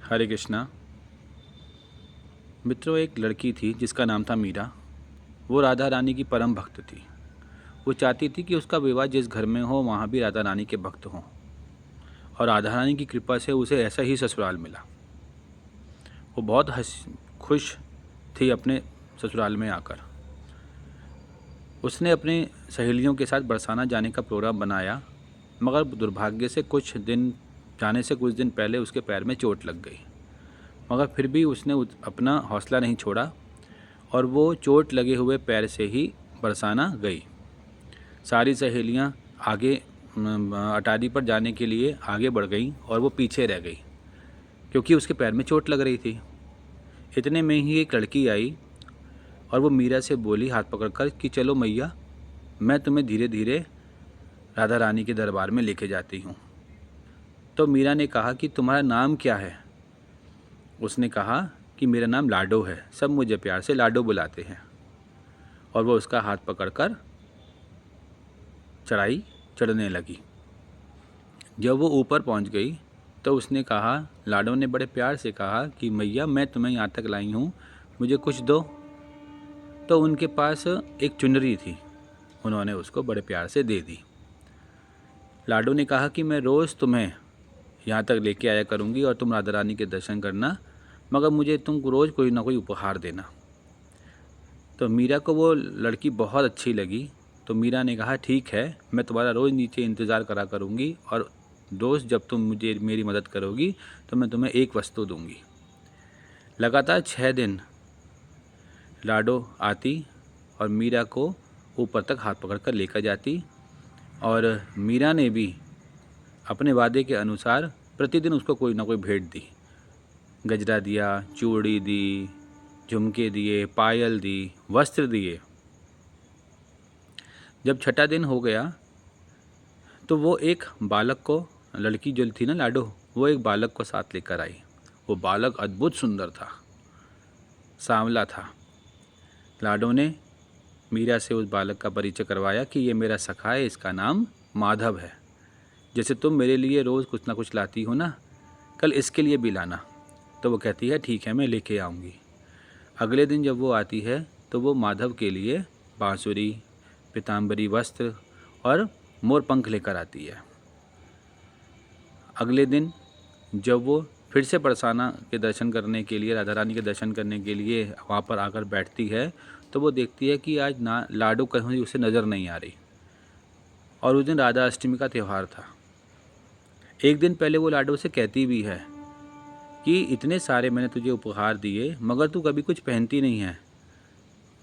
हरे कृष्णा। मित्रों, एक लड़की थी जिसका नाम था मीरा। वो राधा रानी की परम भक्त थी। वो चाहती थी कि उसका विवाह जिस घर में हो वहाँ भी राधा रानी के भक्त हों, और राधा रानी की कृपा से उसे ऐसा ही ससुराल मिला। वो बहुत खुश थी अपने ससुराल में आकर। उसने अपनी सहेलियों के साथ बरसाना जाने का प्रोग्राम बनाया, मगर दुर्भाग्य से कुछ दिन पहले उसके पैर में चोट लग गई। मगर फिर भी उसने अपना हौसला नहीं छोड़ा और वो चोट लगे हुए पैर से ही बरसाना गई। सारी सहेलियां आगे अटारी पर जाने के लिए आगे बढ़ गईं और वो पीछे रह गई, क्योंकि उसके पैर में चोट लग रही थी। इतने में ही एक लड़की आई और वो मीरा से बोली हाथ पकड़कर कि चलो मैया, मैं तुम्हें धीरे धीरे राधा रानी के दरबार में लेके जाती हूँ। तो मीरा ने कहा कि तुम्हारा नाम क्या है? उसने कहा कि मेरा नाम लाडो है, सब मुझे प्यार से लाडो बुलाते हैं। और वो उसका हाथ पकड़कर चढ़ाई चढ़ने लगी। जब वो ऊपर पहुंच गई तो उसने कहा, लाडो ने बड़े प्यार से कहा कि मैया, मैं तुम्हें यहाँ तक लाई हूँ, मुझे कुछ दो। तो उनके पास एक चुनरी थी, उन्होंने उसको बड़े प्यार से दे दी। लाडो ने कहा कि मैं रोज़ तुम्हें यहाँ तक लेके आया करूँगी और तुम राधा रानी के दर्शन करना, मगर मुझे तुम रोज़ कोई ना कोई उपहार देना। तो मीरा को वो लड़की बहुत अच्छी लगी। तो मीरा ने कहा, ठीक है, मैं तुम्हारा रोज़ नीचे इंतज़ार करा करूँगी और रोज़ जब तुम मुझे मेरी मदद करोगी तो मैं तुम्हें एक वस्तु दूँगी। लगातार 6 दिन लाडो आती और मीरा को ऊपर तक हाथ पकड़कर लेकर जाती, और मीरा ने भी अपने वादे के अनुसार प्रतिदिन उसको कोई ना कोई भेंट दी। गजरा दिया, चूड़ी दी, झुमके दिए, पायल दी, वस्त्र दिए। जब छठा दिन हो गया तो वो एक बालक को, लड़की जो थी ना लाडो, वो एक बालक को साथ लेकर आई। वो बालक अद्भुत सुंदर था, सांवला था। लाडो ने मीरा से उस बालक का परिचय करवाया कि ये मेरा सखा है, इसका नाम माधव है। जैसे तुम मेरे लिए रोज़ कुछ ना कुछ लाती हो ना, कल इसके लिए भी लाना। तो वो कहती है, ठीक है, मैं लेके आऊँगी। अगले दिन जब वो आती है तो वो माधव के लिए बांसुरी, पीताम्बरी वस्त्र और मोरपंख लेकर आती है। अगले दिन जब वो फिर से बरसाना के दर्शन करने के लिए, राधा रानी के दर्शन करने के लिए वहाँ पर आकर बैठती है, तो वो देखती है कि आज ना लाडो कहीं उसे नज़र नहीं आ रही, और उस दिन राधा अष्टमी का त्यौहार था। एक दिन पहले वो लाडो से कहती भी है कि इतने सारे मैंने तुझे उपहार दिए, मगर तू कभी कुछ पहनती नहीं है।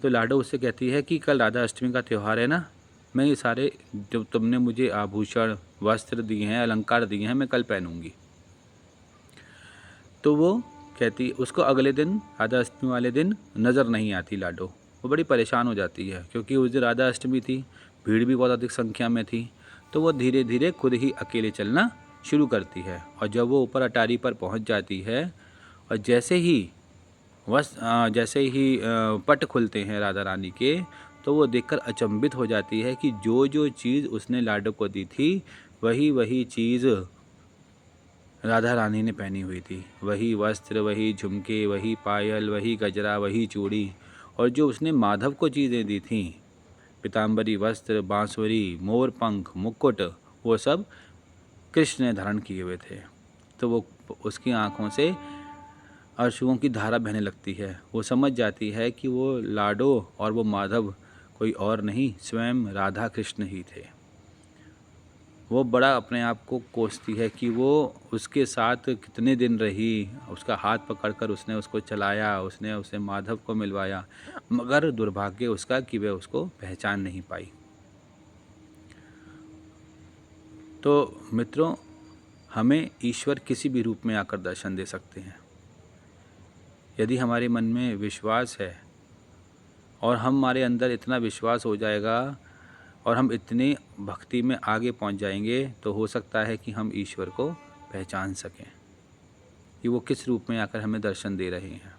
तो लाडो उससे कहती है कि कल राधा अष्टमी का त्यौहार है ना, मैं ये सारे जो तुमने मुझे आभूषण, वस्त्र दिए हैं, अलंकार दिए हैं, मैं कल पहनूंगी। तो वो कहती, उसको अगले दिन राधा अष्टमी वाले दिन नज़र नहीं आती लाडो। वो बड़ी परेशान हो जाती है, क्योंकि उस दिन राधा अष्टमी थी, भीड़ भी बहुत अधिक संख्या में थी। तो वो धीरे धीरे खुद ही अकेले चलना शुरू करती है, और जब वो ऊपर अटारी पर पहुंच जाती है और जैसे ही पट खुलते हैं राधा रानी के, तो वो देखकर अचंभित हो जाती है कि जो जो चीज़ उसने लाडो को दी थी, वही वही चीज़ राधा रानी ने पहनी हुई थी। वही वस्त्र, वही झुमके, वही पायल, वही गजरा, वही चूड़ी। और जो उसने माधव को चीज़ें दी थीं, पीताम्बरी वस्त्र, बांसुरी, मोरपंख, मुकुट, वो सब कृष्ण ने धारण किए हुए थे। तो वो उसकी आँखों से आंसुओं की धारा बहने लगती है। वो समझ जाती है कि वो लाडो और वो माधव कोई और नहीं, स्वयं राधा कृष्ण ही थे। वो बड़ा अपने आप को कोसती है कि वो उसके साथ कितने दिन रही, उसका हाथ पकड़कर उसने उसको चलाया, उसने उसे माधव को मिलवाया, मगर दुर्भाग्य उसका कि वह उसको पहचान नहीं पाई। तो मित्रों, हमें ईश्वर किसी भी रूप में आकर दर्शन दे सकते हैं। यदि हमारे मन में विश्वास है और हमारे अंदर इतना विश्वास हो जाएगा और हम इतनी भक्ति में आगे पहुंच जाएंगे, तो हो सकता है कि हम ईश्वर को पहचान सकें कि वो किस रूप में आकर हमें दर्शन दे रहे हैं।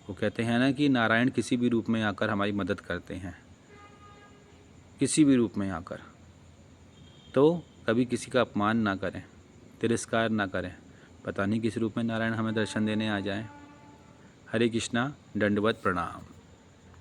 वो कहते हैं ना कि नारायण किसी भी रूप में आकर हमारी मदद करते हैं, किसी भी रूप में आकर। तो कभी किसी का अपमान ना करें, तिरस्कार ना करें, पता नहीं किस रूप में नारायण हमें दर्शन देने आ जाएं। हरे कृष्णा, दंडवत प्रणाम।